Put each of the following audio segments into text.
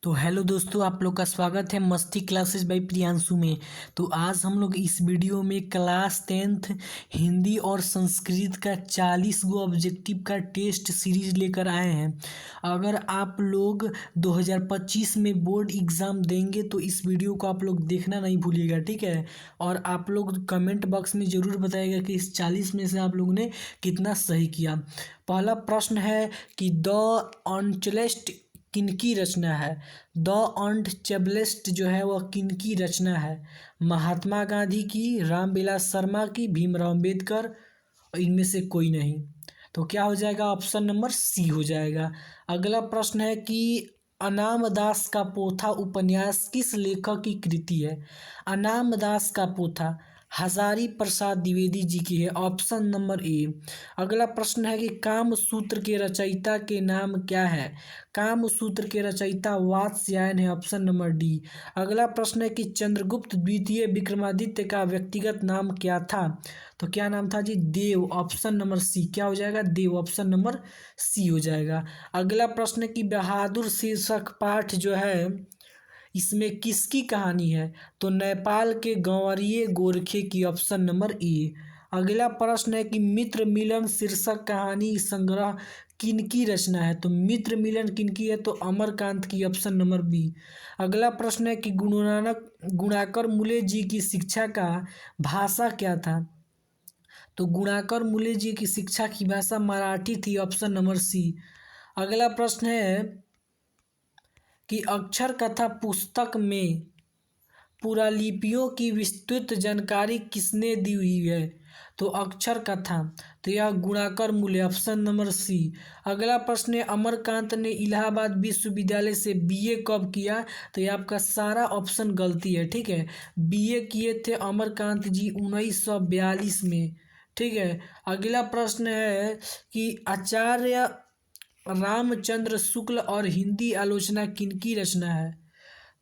तो हेलो दोस्तों, आप लोग का स्वागत है मस्ती क्लासेस बाय प्रियांशु में। तो आज हम लोग इस वीडियो में क्लास 10th हिंदी और संस्कृत का 40 गो ऑब्जेक्टिव का टेस्ट सीरीज लेकर आए हैं। अगर आप लोग 2025 में बोर्ड एग्ज़ाम देंगे तो इस वीडियो को आप लोग देखना नहीं भूलिएगा, ठीक है। और आप लोग कमेंट बॉक्स में ज़रूर बताइएगा कि इस 40 में से आप लोगों ने कितना सही किया। पहला प्रश्न है कि द अनचेस्ट किनकी रचना है। द अनटचेबलेस्ट जो है वह किनकी रचना है। महात्मा गांधी की, रामविलास शर्मा की, भीमराव अम्बेडकर, इनमें से कोई नहीं। तो क्या हो जाएगा, ऑप्शन नंबर सी हो जाएगा। अगला प्रश्न है कि अनाम दास का पोथा उपन्यास किस लेखक की कृति है। अनाम दास का पोथा हजारी प्रसाद द्विवेदी जी की है, ऑप्शन नंबर ए। अगला प्रश्न है कि काम सूत्र के रचयिता के नाम क्या है। काम सूत्र के रचयिता वात्स्यायन है, ऑप्शन नंबर डी। अगला प्रश्न है कि चंद्रगुप्त द्वितीय विक्रमादित्य का व्यक्तिगत नाम क्या था। तो क्या नाम था जी, देव, ऑप्शन नंबर सी। क्या हो जाएगा, देव, ऑप्शन नंबर सी हो जाएगा। अगला प्रश्न है कि बहादुर शीर्षक पाठ जो है इसमें किसकी कहानी है। तो नेपाल के गंवरिये गोरखे की, ऑप्शन नंबर ए। अगला प्रश्न है कि मित्र मिलन शीर्षक कहानी संग्रह किनकी रचना है। तो मित्र मिलन किनकी है, तो अमरकांत की, ऑप्शन नंबर बी। अगला प्रश्न है कि गुणाकर मूले जी की शिक्षा का भाषा क्या था। तो गुणाकर मूले जी की शिक्षा की भाषा मराठी थी, ऑप्शन नंबर सी। अगला प्रश्न है कि अक्षर कथा पुस्तक में पुरालिपियों की विस्तृत जानकारी किसने दी हुई है। तो अक्षर कथा, तो यह गुणाकर मूल्य, ऑप्शन नंबर सी। अगला प्रश्न है अमरकांत ने इलाहाबाद विश्वविद्यालय से बीए कब किया। तो ये आपका सारा ऑप्शन गलती है, ठीक है। बीए किए थे अमरकांत जी 1942 में, ठीक है। अगला प्रश्न है कि आचार्य रामचंद्र शुक्ल और हिंदी आलोचना किनकी रचना है।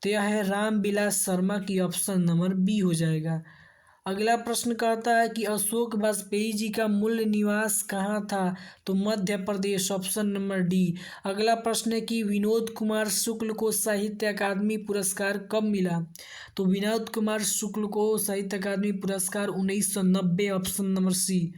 तो यह है रामविलास शर्मा की, ऑप्शन नंबर बी हो जाएगा। अगला प्रश्न कहता है कि अशोक वाजपेयी जी का मूल निवास कहाँ था। तो Madhya Pradesh, option number D. अगला प्रश्न है कि विनोद कुमार शुक्ल को साहित्य अकादमी पुरस्कार कब मिला। तो विनोद कुमार शुक्ल को साहित्य अकादमी पुरस्कार 1990, ऑप्शन नंबर सी।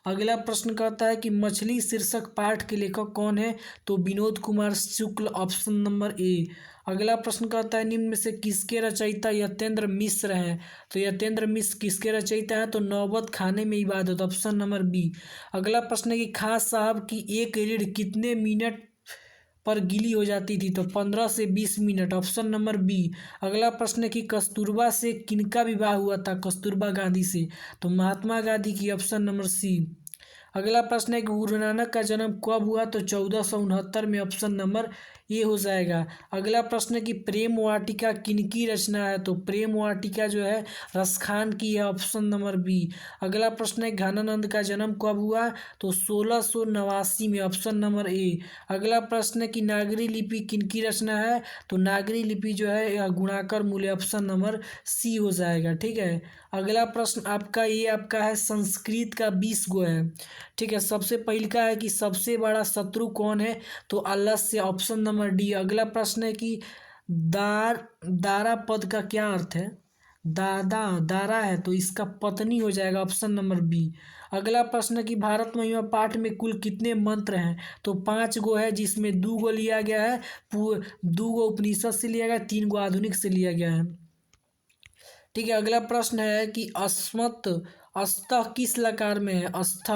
अगला प्रश्न कहता है कि मछली शीर्षक पाठ के लेखक कौन है। तो Vinod Kumar Shukla, option number A. अगला प्रश्न कहता है निम्न में से किसके रचयिता यतेंद्र मिश्र हैं। तो यतेंद्र मिश्र किसके रचयिता है। तो नौबत खाने में इबादत, ऑप्शन नंबर बी। अगला प्रश्न है कि खां साहब की एक रीढ़ कितने मिनट पर गीली हो जाती थी। तो 15 से 20 मिनट, ऑप्शन नंबर बी। अगला प्रश्न है कि कस्तूरबा से किनका विवाह हुआ था। कस्तूरबा गांधी से, तो महात्मा गांधी की, ऑप्शन नंबर सी। अगला प्रश्न है कि गुरु नानक का जन्म कब हुआ। तो 1469 में, ऑप्शन नंबर ए हो जाएगा। अगला प्रश्न है कि प्रेम वाटिका किनकी रचना है। तो प्रेम वाटिका जो है रसखान की है, ऑप्शन नंबर बी। अगला प्रश्न है घनानंद का जन्म कब हुआ। तो 1689 में, ऑप्शन नंबर ए। अगला प्रश्न है कि नागरी लिपि किनकी रचना है। तो नागरी लिपि जो है यह गुणाकर मूल्य, ऑप्शन नंबर सी हो जाएगा, ठीक है। अगला प्रश्न आपका है संस्कृत का 20 गो है, ठीक है। सबसे पहले का है कि सबसे बड़ा शत्रु कौन है। तो आलस्य, ऑप्शन नंबर डी। अगला प्रश्न है कि दारा पद का क्या अर्थ है। दारा है तो इसका पत्नी हो जाएगा, ऑप्शन नंबर बी। अगला प्रश्न है कि भारत महिमा पाठ में कुल कितने मंत्र हैं। तो 5 गो है, जिसमें 2 गो लिया गया है 2 गो उपनिषद से लिया गया, 3 गो आधुनिक से लिया गया है, ठीक है। अगला प्रश्न है कि अस्मत् अस्थ किस लकार में है। अस्थ,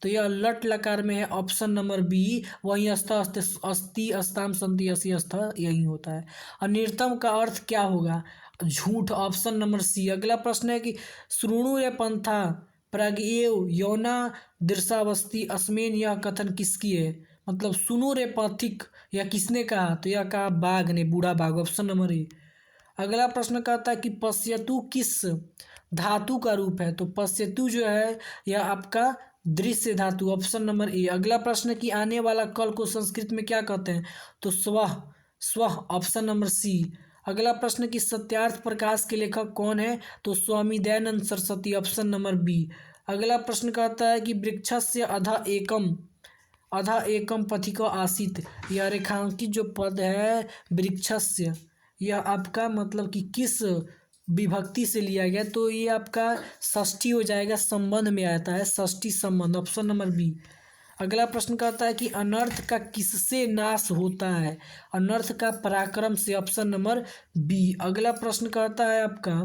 तो यह लट लकार में है, ऑप्शन नंबर बी। वही अस्थ अस्थि अस्ताम संति असी अस्थ यही होता है। अनिर्तम का अर्थ क्या होगा। झूठ, ऑप्शन नंबर सी। अगला प्रश्न है कि श्रृणु रे पंथा प्रज्ञेव यौना दृशावस्ति अस्मेन, यह कथन किसकी है। मतलब सुनो रे पथिक, यह किसने कहा। तो यह कहा बाघ ने, बूढ़ा बाघ, ऑप्शन नंबर ए। अगला प्रश्न कहता है कि पश्यतु किस धातु का रूप है। तो पश्यतु जो है यह आपका दृश्य धातु, ऑप्शन नंबर ए। अगला प्रश्न कि आने वाला कल को संस्कृत में क्या कहते हैं। तो स्वः, स्वः, ऑप्शन नंबर सी। अगला प्रश्न कि सत्यार्थ प्रकाश के लेखक कौन है। तो Swami Dayanand Saraswati, option number B. अगला प्रश्न कहता है कि वृक्षस्य अधः एकम अधा एकम पथिको आसीत, यह रेखांकित जो पद है वृक्षस्य, यह आपका मतलब कि किस विभक्ति से लिया गया, तो ये आपका षष्ठी हो जाएगा, संबंध में आता है, षष्ठी संबंध, ऑप्शन नंबर बी। अगला प्रश्न कहता है कि अनर्थ का किससे नाश होता है, अनर्थ का पराक्रम से, ऑप्शन नंबर बी। अगला प्रश्न कहता है आपका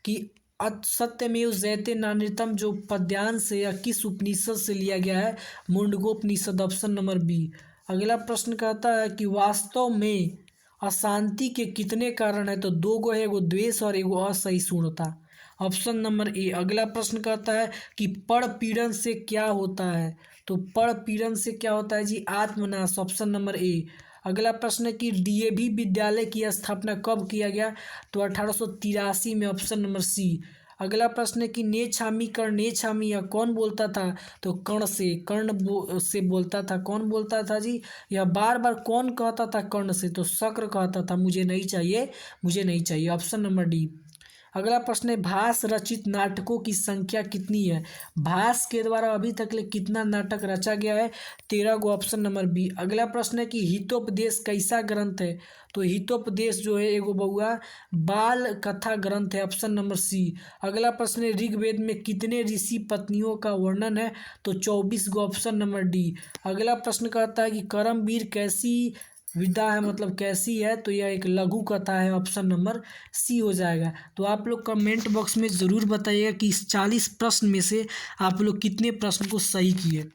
कि सत्यमेव जयते नान्यतम जो पद्यांश है या किस उपनिषद से लिया गया है, मुंडकोपनिषद, ऑप्शन नंबर बी। अगला प्रश्न कहता है कि वास्तव में अशांति के कितने कारण है, तो दो गो है, एगो द्वेष और एगो असहिष्णुता, ऑप्शन नंबर ए। अगला प्रश्न कहता है कि परपीड़न से क्या होता है, तो परपीड़न से क्या होता है जी, आत्मनाश, ऑप्शन नंबर ए। अगला प्रश्न है कि डीएवी विद्यालय की स्थापना कब किया गया, तो 1883 में, ऑप्शन नंबर सी। अगला प्रश्न है कि ने छामी कर्ण ने छामी, या कौन बोलता था, तो कर्ण से, से बोलता था, कौन बोलता था जी, यह बार बार कौन कहता था कर्ण से, तो शक्र कहता था, मुझे नहीं चाहिए, मुझे नहीं चाहिए, ऑप्शन नंबर डी। अगला प्रश्न है भास रचित नाटकों की संख्या कितनी है, भास के द्वारा अभी तक ले कितना नाटक रचा गया है, 13 गो, ऑप्शन नंबर बी। अगला प्रश्न है कि हितोपदेश कैसा ग्रंथ है, तो हितोपदेश जो है एगो बउआ बाल कथा ग्रंथ है, ऑप्शन नंबर सी। अगला प्रश्न है ऋग्वेद में कितने ऋषि पत्नियों का वर्णन है, तो 24 गो, ऑप्शन नंबर डी। अगला प्रश्न कहता है कि करमवीर कैसी विधा है, मतलब कैसी है, तो यह एक लघु कथा है, ऑप्शन नंबर सी हो जाएगा। तो आप लोग कमेंट बॉक्स में ज़रूर बताइएगा कि इस 40 प्रश्न में से आप लोग कितने प्रश्न को सही किए।